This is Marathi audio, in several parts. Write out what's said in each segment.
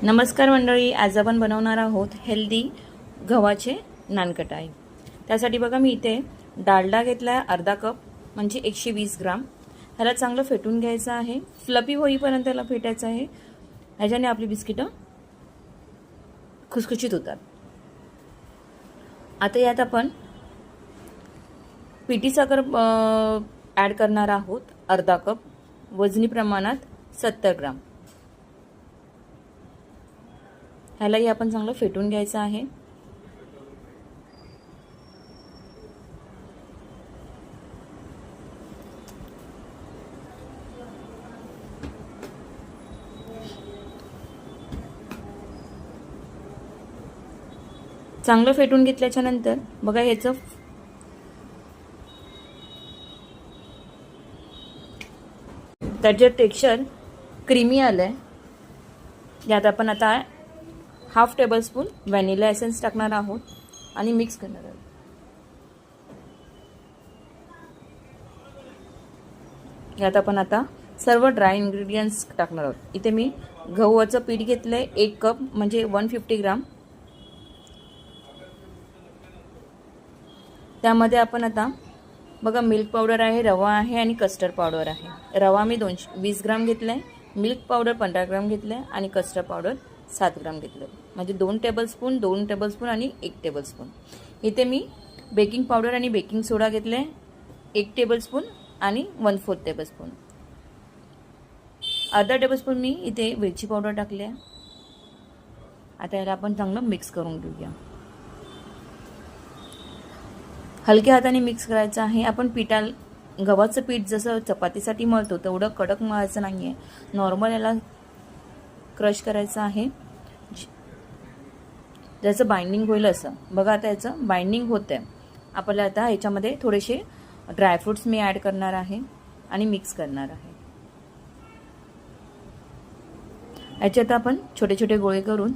नमस्कार मंडळी, आज आपण बनवणार आहोत हेल्दी गव्हाचे नानकटाई। त्यासाठी बघा मी इथे डालडा घेतला अर्धा कप म्हणजे 120 ग्राम। ह्याला चांगलं फेटून घ्यायचं आहे, फ्लफी होईपर्यंत त्याला फेटायचं आहे। ह्याच्याने आपली बिस्किटं खुसखुशीत होतात। आता यात आपण पिठी साखर ॲड करणार आहोत अर्धा कप, वजनी प्रमाणात 70 ग्राम। ह्यालाही आपण चांगलं फेटून घ्यायचं आहे। चांगलं फेटून घेतल्याच्या नंतर बघा ह्याचं त्याचे टेक्स्चर क्रीमी आलंय। यात आपण आता हाफ टेबलस्पून व्हॅनिला एसेन्स टाकणार आहोत आणि मिक्स करणार आहोत। यात आपण आता सर्व ड्राय इंग्रेडियंट्स टाकणार आहोत। इथे मी गव्हाचं पीठ घेतलंय 1 कप म्हणजे 150 ग्राम। त्यामध्ये आपण आता बघा मिल्क पावडर आहे, रवा आहे आणि कस्टर्ड पावडर आहे। रवा मी 220 ग्राम घेतलाय, मिल्क पावडर 15 ग्राम घेतलाय आणि कस्टर्ड पावडर 7 ग्राम घेतलं, म्हणजे 2 टेबलस्पून 2 टेबलस्पून आणि 1 टेबलस्पून। इथे मी बेकिंग पावडर आणि बेकिंग सोडा घेतले 1 टेबलस्पून आणि 1/4 टेबलस्पून। अर्धा टेबलस्पून मी इथे वेलची पावडर टाकली आहे। आता याला आपण चांगलं मिक्स करून घेऊया। हलक्या हाताने मिक्स करायचं आहे। आपण गव्हाचं पीठ जसं चपातीसाठी मळतो तेवढं कडक मळायचं नाहीये, नॉर्मल याला क्रश करायचं आहे, ज्याचं बाइंडिंग होईल असं। बघा आता याचं बाइंडिंग होतंय। आपल्याला आता ह्याच्यामध्ये थोडेसे ड्रायफ्रुट्स मी ॲड करणार आहे आणि मिक्स करणार आहे। याच्यात आपण छोटे छोटे गोळे करून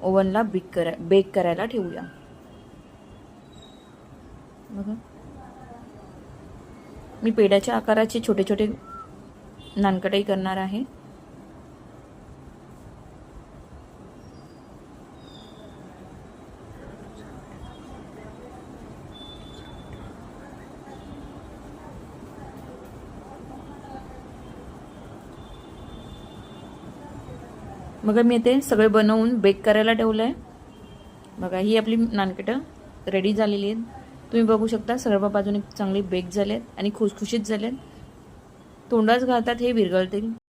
ओव्हनला बेक करायला ठेवूया। बघा मी पेढ्याच्या आकाराचे छोटे छोटे नानकटाई करणार आहे। बघा मी ते सगळे बनवून बेक करायला ठेवलंय। बघा ही आपली नानकटं रेडी झालेली आहेत। तुम्ही बघू शकता सर्व बाजूने चांगली बेक झालेत आणि खुसखुशीत झालेत। तोंडात घालतात हे विरघळतील।